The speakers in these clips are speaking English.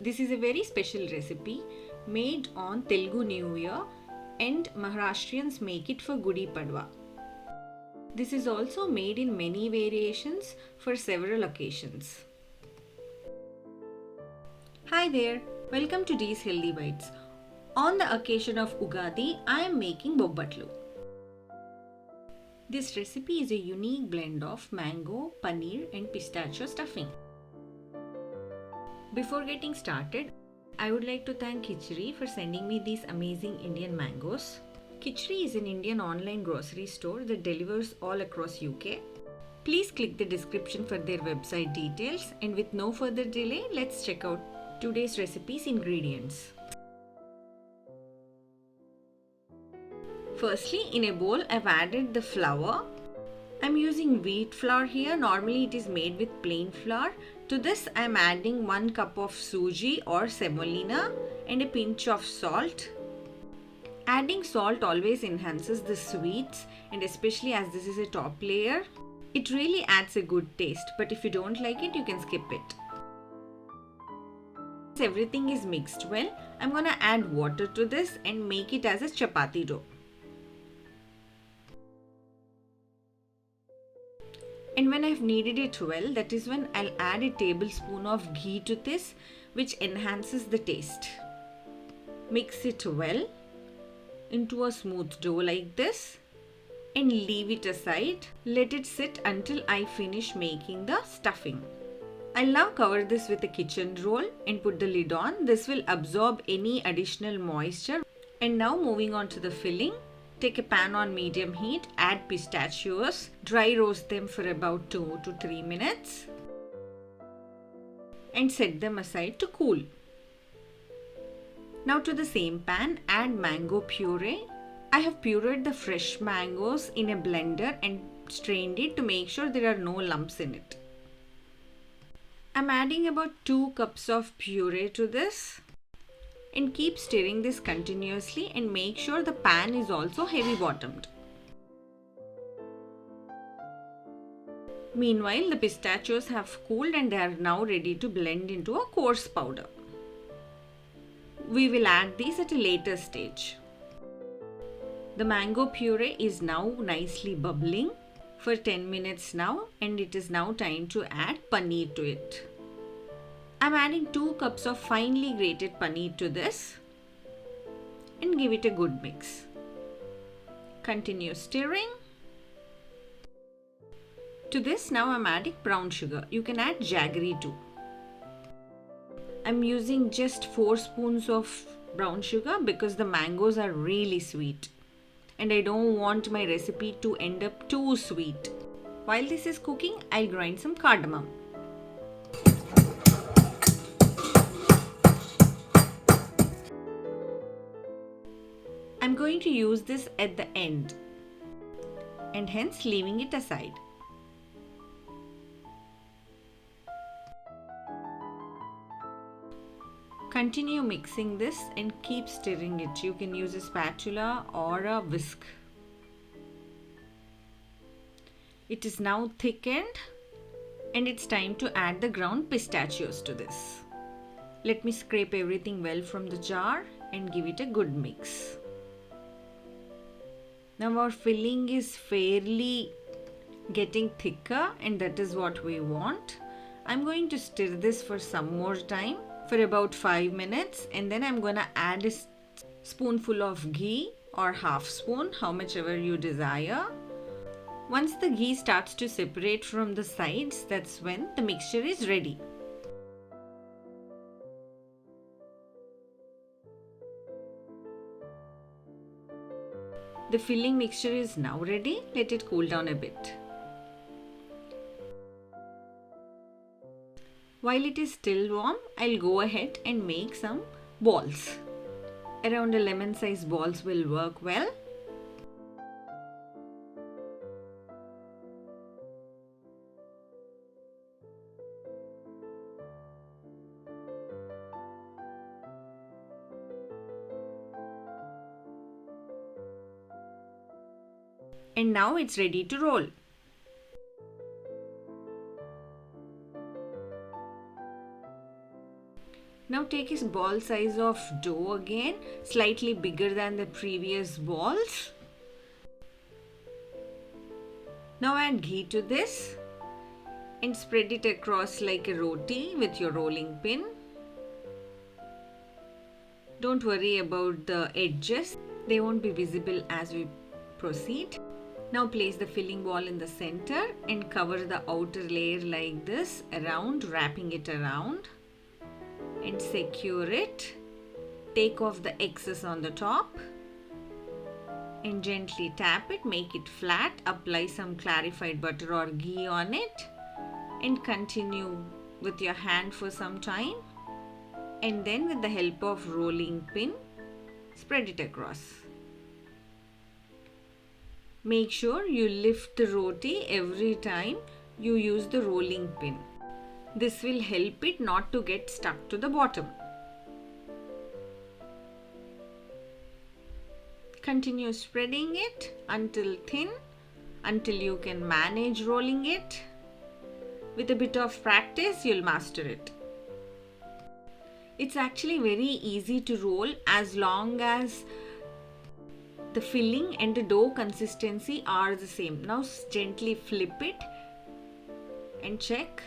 This is a very special recipe made on Telugu New Year, and Maharashtrians make it for Gudi Padwa. This is also made in many variations for several occasions. Hi there, welcome to Dees Healthy Bites. On the occasion of Ugadi, I am making Bobbattu. This recipe is a unique blend of mango, paneer and pistachio stuffing. Before getting started, I would like to thank Kichiri for sending me these amazing Indian mangoes. Kichiri is an Indian online grocery store that delivers all across UK. Please click the description for their website details, and with no further delay, let's check out today's recipe's ingredients. Firstly, in a bowl, I've added the flour. I'm using wheat flour here. Normally it is made with plain flour. To this, I'm adding 1 cup of suji or semolina and a pinch of salt. Adding salt always enhances the sweets, and especially as this is a top layer, it really adds a good taste. But if you don't like it, you can skip it. Once everything is mixed well, I'm gonna add water to this and make it as a chapati dough. And when I've kneaded it well, that is when I'll add a tablespoon of ghee to this, which enhances the taste. Mix it well into a smooth dough like this and leave it aside. Let it sit until I finish making the stuffing. I'll now cover this with a kitchen roll and put the lid on. This will absorb any additional moisture. And now moving on to the filling. Take a pan on medium heat, add pistachios, dry roast them for about 2 to 3 minutes and set them aside to cool. Now to the same pan, add mango puree. I have pureed the fresh mangoes in a blender and strained it to make sure there are no lumps in it. I'm adding about 2 cups of puree to this. And keep stirring this continuously and make sure the pan is also heavy bottomed. Meanwhile, the pistachios have cooled and they are now ready to blend into a coarse powder. We will add these at a later stage. The mango puree is now nicely bubbling for 10 minutes now, and it is now time to add paneer to it. I'm adding 2 cups of finely grated paneer to this and give it a good mix. Continue stirring. To this now I'm adding brown sugar. You can add jaggery too. I'm using just 4 spoons of brown sugar because the mangoes are really sweet and I don't want my recipe to end up too sweet. While this is cooking, I'll grind some cardamom. I'm going to use this at the end and hence leaving it aside. Continue mixing this and keep stirring it. You can use a spatula or a whisk. It is now thickened and it's time to add the ground pistachios to this. Let me scrape everything well from the jar and give it a good mix. Now our filling is fairly getting thicker and that is what we want. I'm going to stir this for some more time for about 5 minutes and then I'm going to add a spoonful of ghee or half spoon, how much ever you desire. Once the ghee starts to separate from the sides, that's when the mixture is ready. The filling mixture is now ready. Let it cool down a bit. While it is still warm, I'll go ahead and make some balls. Around a lemon size balls will work well. And now it's ready to roll. Now take a ball size of dough again, slightly bigger than the previous balls. Now add ghee to this and spread it across like a roti with your rolling pin. Don't worry about the edges, they won't be visible as we proceed. Now place the filling ball in the center and cover the outer layer like this around, wrapping it around and secure it. Take off the excess on the top and gently tap it, make it flat, apply some clarified butter or ghee on it and continue with your hand for some time, and then with the help of rolling pin spread it across. Make sure you lift the roti every time you use the rolling pin. This will help it not to get stuck to the bottom. Continue spreading it until thin, until you can manage rolling it. With a bit of practice, you'll master it. It's actually very easy to roll as long as the filling and the dough consistency are the same. Now gently flip it and check.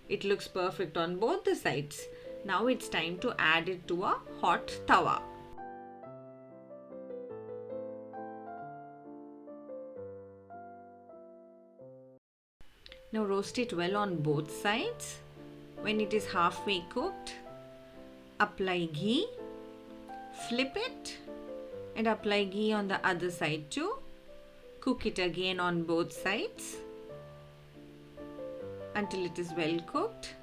It looks perfect on both the sides. Now it's time to add it to a hot tawa. Now roast it well on both sides. When it is halfway cooked, apply ghee, flip it and apply ghee on the other side too. Cook it again on both sides until it is well cooked.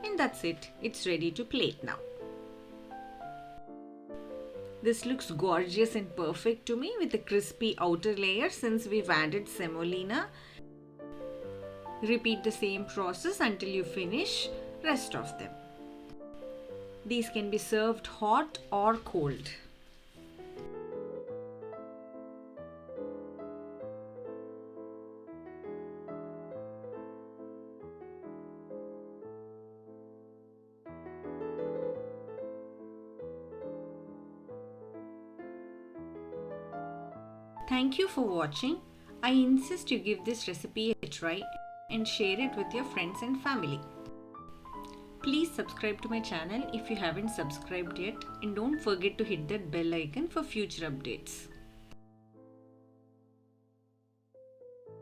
And that's it. It's ready to plate now. This looks gorgeous and perfect to me with a crispy outer layer since we've added semolina. Repeat the same process until you finish rest of them. These can be served hot or cold. Thank you for watching. I insist you give this recipe a try and share it with your friends and family. Please subscribe to my channel if you haven't subscribed yet, and don't forget to hit that bell icon for future updates.